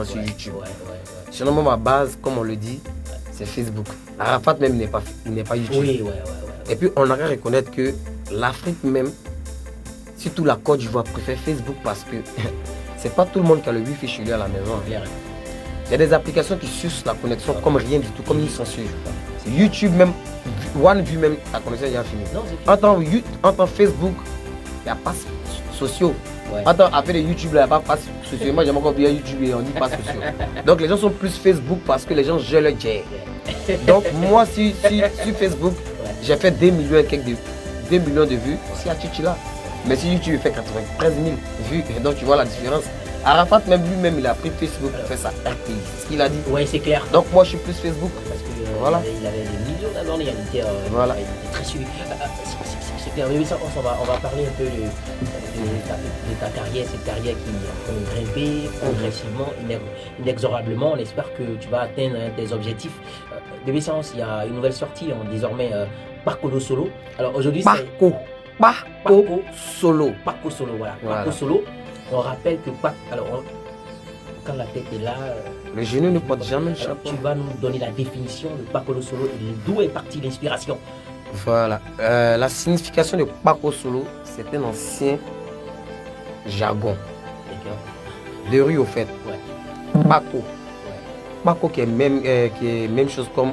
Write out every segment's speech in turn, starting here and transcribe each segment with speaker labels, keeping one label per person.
Speaker 1: sur YouTube. Sinon, moi, ma base, comme on le dit, c'est Facebook. Arafat même n'est pas YouTube. Et puis, on a qu'à reconnaître que l'Afrique même, surtout la Côte d'Ivoire, préfère Facebook parce que c'est pas tout le monde qui a le wifi chez lui à la maison. Il y a des applications qui sucent la connexion comme rien du tout, comme une censure. C'est YouTube même, OneView même, la connexion est déjà finie. En tant Facebook, il n'y a pas sociaux. Après les YouTube, il n'y a pas passe sociaux. Moi, j'aime encore bien YouTube et on dit pas sociaux. Donc les gens sont plus Facebook parce que les gens gèrent le jet. Donc moi, sur Facebook, j'ai fait 2 millions de vues. C'est à Chichila. Mais sur YouTube, il fait 93 000 vues. Et donc tu vois la différence. Arafat, même lui-même, il a pris Facebook pour faire sa RTI. C'est ce qu'il a dit.
Speaker 2: Oui, c'est clair.
Speaker 1: Donc moi, je suis plus Facebook. Parce que
Speaker 2: il avait des millions d'abonnés, il était très suivi. C'est clair. Mais ça, on va parler un peu de ta carrière, cette carrière qui a grimpé progressivement, inexorablement. On espère que tu vas atteindre tes objectifs. Bébé Sens, il y a une nouvelle sortie, désormais Parcolo Solo. Alors aujourd'hui,
Speaker 1: c'est Parco Solo.
Speaker 2: Parco Solo, voilà. Parco Solo. On rappelle que quand la tête est là,
Speaker 1: le genou ne porte jamais le chapeau.
Speaker 2: Tu vas nous donner la définition de Parco Solo et d'où est partie l'inspiration.
Speaker 1: Voilà. La signification de Parco Solo, c'est un ancien jargon. De rue au fait. Parco. Parco qui est même chose comme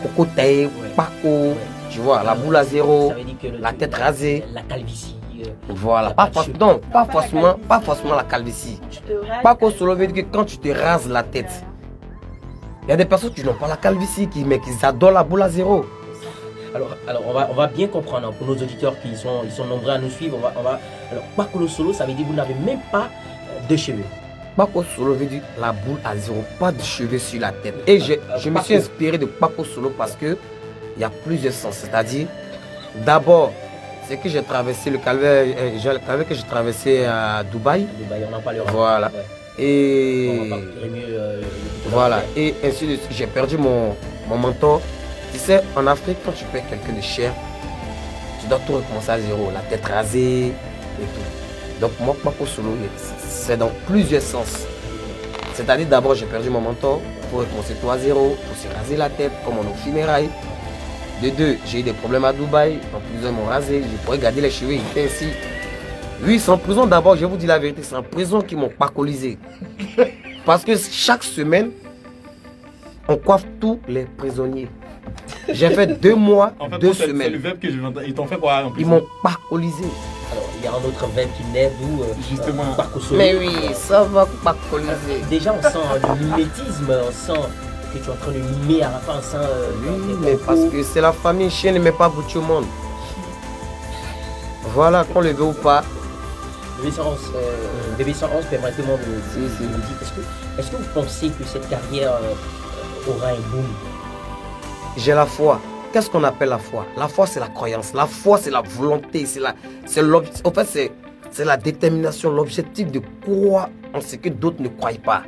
Speaker 1: Coco taillé, Parco. Tu vois, la boule à zéro, la tête rasée.
Speaker 2: La calvitie.
Speaker 1: Voilà, pas forcément la calvitie. Parco Solo veut dire que quand tu te rases la tête, il y a des personnes qui n'ont pas la calvitie, mais qui adorent la boule à zéro.
Speaker 2: Alors on va bien comprendre pour nos auditeurs qui sont nombreux à nous suivre. Alors Parco Solo, ça veut dire que vous n'avez même pas de cheveux.
Speaker 1: Parco Solo veut dire la boule à zéro, pas de cheveux sur la tête. Et je me suis inspiré de Parco Solo parce que il y a plusieurs sens. C'est-à-dire, d'abord, c'est que j'ai traversé le calvaire que j'ai traversé à Dubaï.
Speaker 2: On en parlera.
Speaker 1: Voilà. Et voilà. Et ainsi de suite, j'ai perdu mon mentor. Tu sais, en Afrique, quand tu perds quelqu'un de cher, tu dois tout recommencer à zéro, la tête rasée et tout. Donc moi, Parco Solo, c'est dans plusieurs sens. C'est-à-dire, d'abord, j'ai perdu mon mentor pour recommencer tout à zéro, pour se raser la tête, comme on est au funérailles. De deux, j'ai eu des problèmes à Dubaï, donc plusieurs m'ont rasé, je pourrais garder les cheveux, ils étaient ainsi. Oui, c'est en prison d'abord, je vais vous dire la vérité, c'est en prison qu'ils m'ont parcolisé. Parce que chaque semaine, on coiffe tous les prisonniers. J'ai fait 2 mois, en fait, 2 semaines.
Speaker 3: C'est le verbe que je viens. Ils t'ont fait quoi en prison?
Speaker 1: Ils m'ont parcolisé.
Speaker 2: Alors, il y a un autre verbe qui naît d'où
Speaker 3: justement
Speaker 2: Parco Solo.
Speaker 1: Mais oui, ça va parcoliser.
Speaker 2: Déjà, on sent le mimétisme, on sent que tu es en train de mimer Arafat,
Speaker 1: oui, mais parce que c'est la famille, chien ne met pas bouti au monde. Voilà, qu'on le veut ou pas.
Speaker 2: Bébé 111, permettez-moi de dire, est-ce que vous pensez que cette carrière aura un boom?
Speaker 1: J'ai la foi. Qu'est-ce qu'on appelle la foi? La foi, c'est la croyance. La foi, c'est la volonté. En fait, c'est la détermination, l'objectif de croire en ce que d'autres ne croient pas.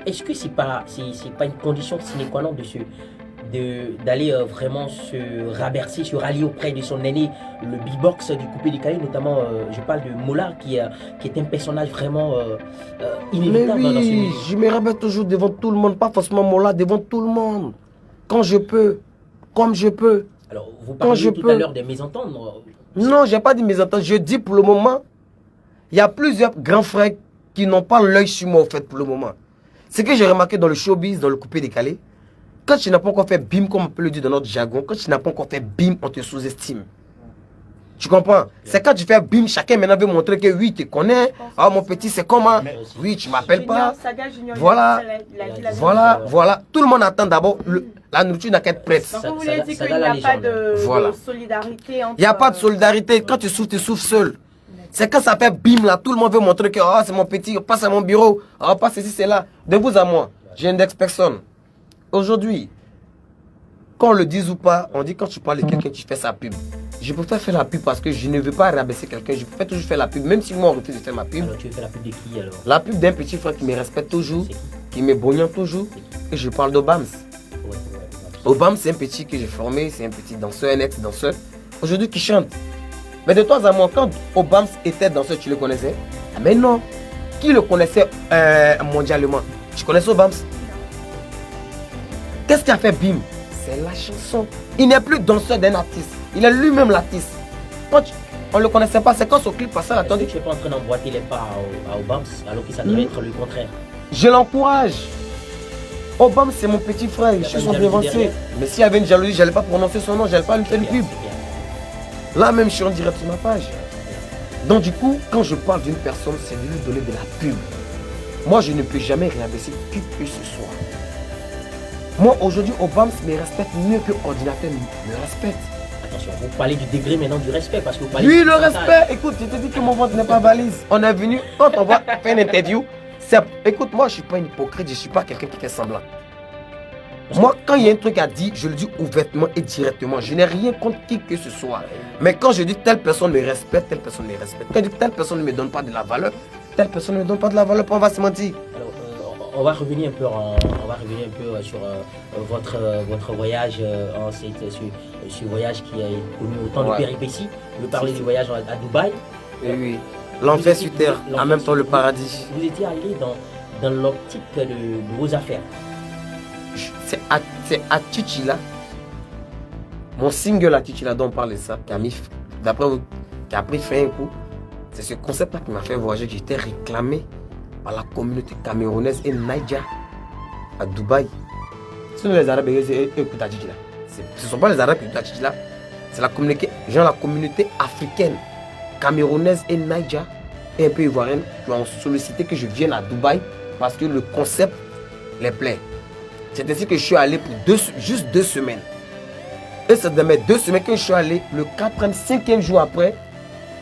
Speaker 2: Est-ce que c'est pas une condition sine qua non d'aller vraiment se rabercer, se rallier auprès de son aîné, le beatbox du Coupé Décalé, notamment je parle de Mola qui est un personnage vraiment inévitable dans ce milieu.
Speaker 1: Je me rabais toujours devant tout le monde, pas forcément Mola, devant tout le monde. Quand je peux, comme je peux.
Speaker 2: Alors vous parliez tout à l'heure des mésententes.
Speaker 1: Non, je n'ai pas dit mésententes, je dis pour le moment, il y a plusieurs grands frères qui n'ont pas l'œil sur moi, au fait, pour le moment. Ce que j'ai remarqué dans le showbiz, dans le Coupé Décalé, quand tu n'as pas encore fait bim, comme on peut le dire dans notre jargon, quand tu n'as pas encore fait bim, on te sous-estime. Tu comprends? C'est quand tu fais bim, chacun maintenant veut montrer que oui, tu connais. Ah, mon petit, c'est comment? Oui, tu m'appelles pas. Voilà. Voilà. Tout le monde attend d'abord. La nourriture n'a qu'à être prête.
Speaker 4: Donc vous voulez dire qu'il n'y a pas de solidarité entre...
Speaker 1: Il n'y a pas de solidarité. Quand tu souffres seul. C'est quand ça fait bim là, tout le monde veut montrer que c'est mon petit, passe à mon bureau, passe ici, c'est là. De vous à moi, j'ai une ex-personne. Aujourd'hui, qu'on le dise ou pas, on dit quand tu parles de quelqu'un, tu fais sa pub. Je préfère faire la pub parce que je ne veux pas rabaisser quelqu'un, je préfère toujours faire la pub, même si moi on refuse de faire ma pub.
Speaker 2: Alors tu veux faire la pub de qui alors?
Speaker 1: La pub d'un petit frère qui me respecte toujours, qui me bonigne toujours, et je parle d'Obams. Obams, c'est un petit que j'ai formé, c'est un petit danseur, un ex-danseur, aujourd'hui qui chante. Mais de toi à moi, quand Obams était danseur, tu le connaissais? Ah mais non. qui le connaissait mondialement? Tu connaissais Obams? Qu'est-ce qui a fait Bim? C'est la chanson. Il n'est plus danseur d'un artiste. Il est lui-même l'artiste. On ne le connaissait pas. C'est quand son clip passait.
Speaker 2: Attendez, tu n'es pas en train d'emboîter les pas à Obams, alors que ça devrait être le contraire.
Speaker 1: Je l'encourage. Obama, c'est mon petit frère, je suis son dévancé. Mais s'il y avait une jalousie, je n'allais pas prononcer son nom, je n'allais pas lui faire une pub. Là même, je suis en direct sur ma page. Donc du coup, quand je parle d'une personne, c'est de lui donner de la pub. Moi, je ne peux jamais réinvestir qui que ce soit. Moi, aujourd'hui, Obama me respecte mieux que Ordinateur me respecte.
Speaker 2: Attention, vous parlez du degré maintenant du respect, parce que vous parlez...
Speaker 1: Oui, le respect. Écoute, je te dis que mon ventre n'est pas valise. On est venu, quand on va faire une interview, écoute, moi je ne suis pas une hypocrite, je ne suis pas quelqu'un qui fait semblant. Moi, quand il y a un truc à dire, je le dis ouvertement et directement. Je n'ai rien contre qui que ce soit. Mais quand je dis telle personne me respecte, telle personne me respecte. Quand je dis telle personne ne me donne pas de la valeur, telle personne ne me donne pas de la valeur, on va se mentir.
Speaker 2: Alors, on va revenir un peu sur votre voyage, ce voyage qui a connu autant de péripéties. Vous parlez du voyage à Dubaï.
Speaker 1: Oui. L'enfer sur terre, en même temps le paradis.
Speaker 2: Vous étiez allé dans l'optique de vos affaires.
Speaker 1: C'est à Chichila, mon single à Chichila dont on parle de ça, qui a pris fin un coup. C'est ce concept-là qui m'a fait voyager, que j'étais réclamé par la communauté camerounaise et Naija à Dubaï. Ce sont les Arabes qui écoutent à Chichila. Ce ne sont pas les Arabes qui écoutent à Chichila, c'est la communauté africaine, camerounaise et Naija et un peu ivoirienne qui ont sollicité que je vienne à Dubaï parce que le concept les plaît. C'est ainsi que je suis allé pour juste 2 semaines. Et c'est dans mes 2 semaines que je suis allé, le 45e jour après,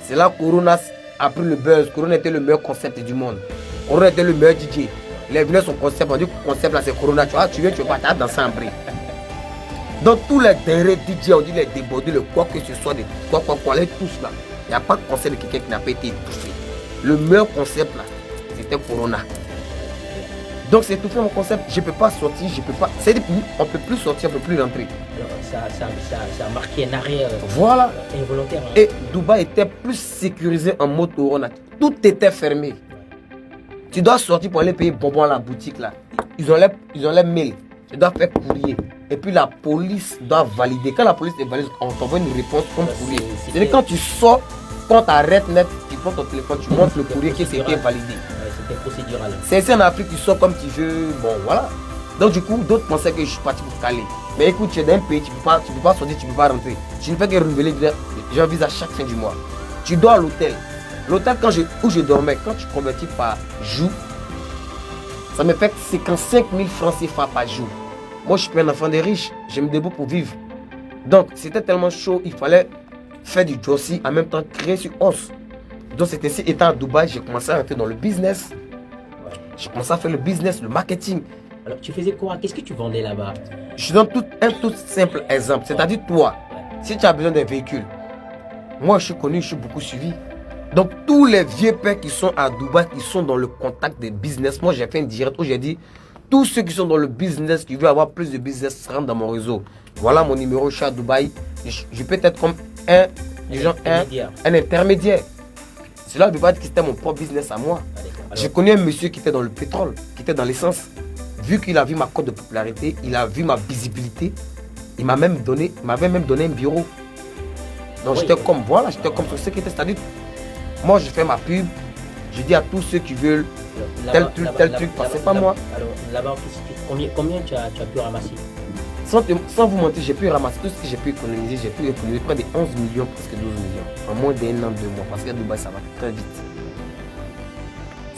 Speaker 1: c'est là que Corona a pris le buzz. Corona était le meilleur concept du monde. Corona était le meilleur DJ. Il est venu son concept, on dit que le concept là c'est Corona. Tu vois, tu viens, tu veux pas, t'as dansé en bré. Donc tous les derniers DJ, on dit les débordés, le quoi que ce soit, les tous là. Il n'y a pas de concept de quelqu'un qui n'a pas été étouffé. Le meilleur concept là, c'était Corona. Donc c'est tout fait mon concept, je ne peux pas sortir, je peux pas. C'est-à-dire qu'on ne peut plus sortir, on ne peut plus rentrer.
Speaker 2: Alors ça a marqué un arrêt
Speaker 1: voilà.
Speaker 2: Involontaire. Hein.
Speaker 1: Et Dubaï était plus sécurisé en mode Corona. Tout était fermé. Tu dois sortir pour aller payer bonbon à la boutique là. Ils ont les mails. Tu dois faire courrier. Et puis la police doit valider. Quand la police te valide, on t'envoie une réponse comme courrier. C'est-à-dire quand tu sors, quand tu arrêtes net, tu prends ton téléphone, tu montres le courrier qui s'était validé.
Speaker 2: C'était procédural.
Speaker 1: C'est ici en Afrique, tu sors comme tu veux. Bon, voilà. Donc du coup, d'autres pensaient que je suis parti pour caler. Mais écoute, tu es dans un pays, tu ne peux pas sortir, tu ne peux pas rentrer. Tu ne fais que renouveler. J'ai un visa chaque fin du mois. Tu dors à l'hôtel. L'hôtel où je dormais, quand tu convertis par jour, ça me fait 55 000 francs CFA par jour. Moi, je suis pas un enfant des riches. Je me débrouille pour vivre. Donc, c'était tellement chaud, il fallait faire du jossi, en même temps créer sur os. Donc, c'était ainsi, étant à Dubaï, j'ai commencé à rentrer dans le business. J'ai commencé à faire le business, le marketing.
Speaker 2: Alors, tu faisais quoi? Qu'est-ce que tu vendais là-bas?
Speaker 1: Je donne un tout simple exemple. C'est-à-dire, toi, si tu as besoin d'un véhicule, moi, je suis connu, je suis beaucoup suivi. Donc, tous les vieux pères qui sont à Dubaï, qui sont dans le contact des business, moi, j'ai fait un direct où j'ai dit, tous ceux qui sont dans le business, qui veulent avoir plus de business, rentrent dans mon réseau. Voilà mon numéro, je suis à Dubaï. Je peux être comme un intermédiaire. Cela ne veut pas dire que c'était mon propre business à moi. J'ai connu un monsieur qui était dans le pétrole, qui était dans l'essence. Vu qu'il a vu ma cote de popularité, il a vu ma visibilité, il m'avait même donné un bureau. Donc j'étais comme, voilà, j'étais comme sur ce qui était, c'est-à-dire, moi je fais ma pub, je dis à tous ceux qui veulent tel truc, c'est pas moi.
Speaker 2: Alors là-bas, combien tu as pu ramasser?
Speaker 1: Sans vous mentir, j'ai pu ramasser tout ce que j'ai pu économiser. J'ai pu économiser près de 11 millions, presque 12 millions, en moins d'1 an, 2 mois, parce qu'à Dubaï, ça va très vite.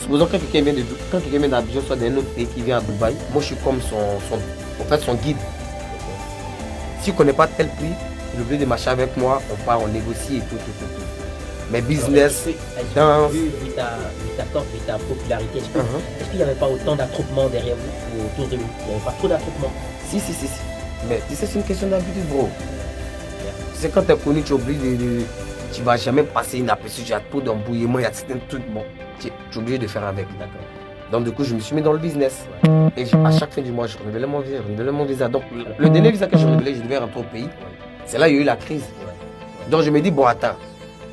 Speaker 1: Supposons que quelqu'un vient d'Abidjan, soit d'un autre pays qui vient à Dubaï, moi je suis comme son guide. S'il ne connaît pas tel prix, il oublie de marcher avec moi, on part, on négocie et tout. Mais business, danse.
Speaker 2: Vu ta popularité, est-ce qu'il n'y avait pas autant d'attroupements derrière vous, autour de vous? Il n'y avait pas trop d'attroupements?
Speaker 1: Si. Mais tu sais, c'est une question d'habitude, bro. Tu sais, quand tu es connu, tu es obligé tu ne vas jamais passer inaperçu, tu as trop d'embrouillements, il y a certains trucs, bon, tu es obligé de faire avec. D'accord. Donc du coup, je me suis mis dans le business. Et à chaque fin du mois, je renouvelais mon visa. Donc le dernier visa que je renouvelais, je devais rentrer au pays. C'est là qu'il y a eu la crise. Donc je me dis, bon attends,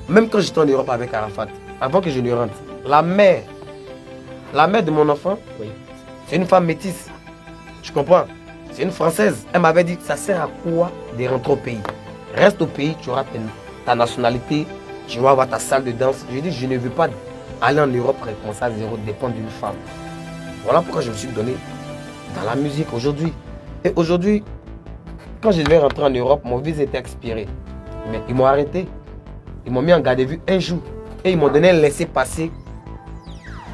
Speaker 1: même quand j'étais en Europe avec Arafat, avant que je ne rentre, la mer La mère de mon enfant, c'est une femme métisse. Tu comprends? C'est une Française. Elle m'avait dit, ça sert à quoi de rentrer au pays? Reste au pays, tu auras ta nationalité, tu vas avoir ta salle de danse. Je dis, je ne veux pas aller en Europe comme ça, zéro, dépendre d'une femme. Voilà pourquoi je me suis donné dans la musique aujourd'hui. Et aujourd'hui, quand je devais rentrer en Europe, mon visa était expiré. Mais ils m'ont arrêté. Ils m'ont mis en garde à vue un jour. Et ils m'ont donné un laissez-passer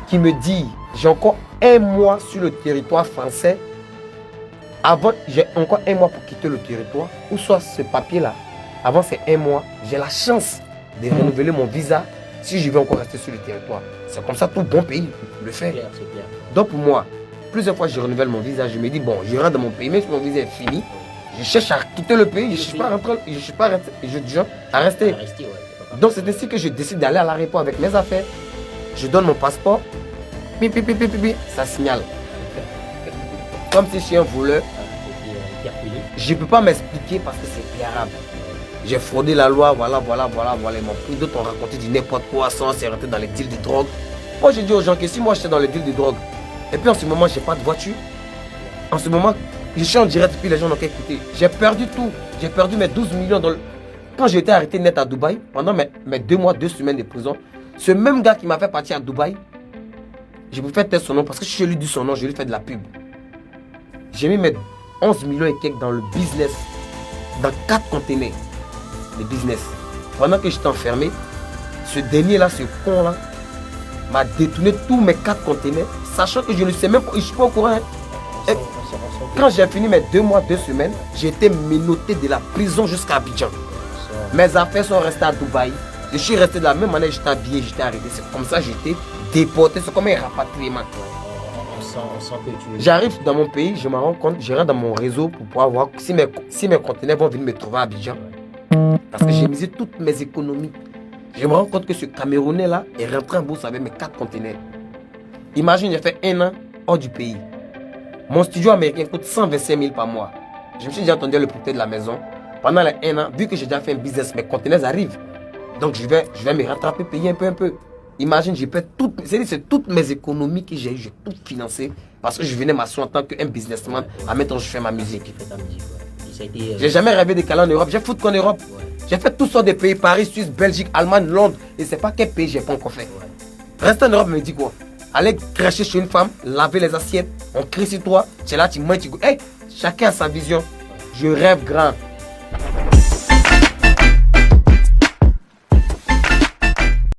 Speaker 1: qui me dit, j'ai encore un mois sur le territoire français. Avant, j'ai encore un mois pour quitter le territoire. Ou soit ce papier-là, avant c'est un mois, j'ai la chance de renouveler mon visa si je veux encore rester sur le territoire. C'est comme ça, tout bon pays le fait.
Speaker 2: C'est clair.
Speaker 1: Donc pour moi, plusieurs fois je renouvelle mon visa, je me dis, bon, je rentre dans mon pays, même si mon visa est fini, je cherche à quitter le pays, je ne cherche pas à rentrer, je ne cherche pas à rester. Donc c'est ainsi que je décide d'aller à l'aéroport avec mes affaires. Je donne mon passeport, ça signale. Comme si je suis un voleur. Je ne peux pas m'expliquer parce que c'est arabe. J'ai fraudé la loi, voilà. Ils m'ont pris, d'autres ont raconté du n'importe quoi, sans c'est rentré dans les deals de drogue. Moi, j'ai dit aux gens que si moi j'étais dans les deals de drogue, et puis en ce moment, je n'ai pas de voiture. En ce moment, je suis en direct, puis les gens n'ont qu'à écouter. J'ai perdu tout. J'ai perdu mes 12 millions. Quand j'ai été arrêté net à Dubaï, pendant mes 2 mois, 2 semaines de prison, ce même gars qui m'a fait partir à Dubaï, je me fais taire son nom parce que si je lui dis son nom, je lui fais de la pub. J'ai mis mes 11 millions et quelques dans le business, dans 4 conteneurs de business. Pendant que j'étais enfermé, ce dernier-là, ce con-là, m'a détourné tous mes 4 conteneurs, sachant que je ne sais même pas, je ne suis pas au courant. Et quand j'ai fini mes 2 mois, 2 semaines, j'ai été menotté de la prison jusqu'à Abidjan. Mes affaires sont restées à Dubaï. Je suis resté de la même manière, j'étais habillé, j'étais arrêté. C'est comme ça que j'étais déporté. C'est comme un rapatriement. J'arrive dans mon pays, je me rends compte, je rentre dans mon réseau pour pouvoir voir si mes conteneurs vont venir me trouver à Abidjan. Parce que j'ai misé toutes mes économies. Je me rends compte que ce Camerounais-là est rentré en bourse avec mes 4 conteneurs. Imagine, j'ai fait 1 an hors du pays. Mon studio américain coûte 125 000 par mois. Je me suis déjà entendu le propriétaire de la maison. Pendant les 1 an, vu que j'ai déjà fait un business, mes conteneurs arrivent. Donc je vais me rattraper, payer un peu. Imagine, j'ai fait c'est toutes mes économies que j'ai eues, j'ai tout financé parce que je venais m'asseoir en tant qu'un businessman. En même temps, je fais ma musique. J'ai jamais rêvé de caler en Europe. J'ai foutu qu'en Europe. J'ai fait toutes sortes de pays, Paris, Suisse, Belgique, Allemagne, Londres. Et c'est pas quel pays j'ai pas encore fait. Rester en Europe me dit quoi? Aller cracher chez une femme, laver les assiettes, on crie sur toi, tu es là, tu manges, tu goûtes. Hey, chacun a sa vision. Je rêve grand.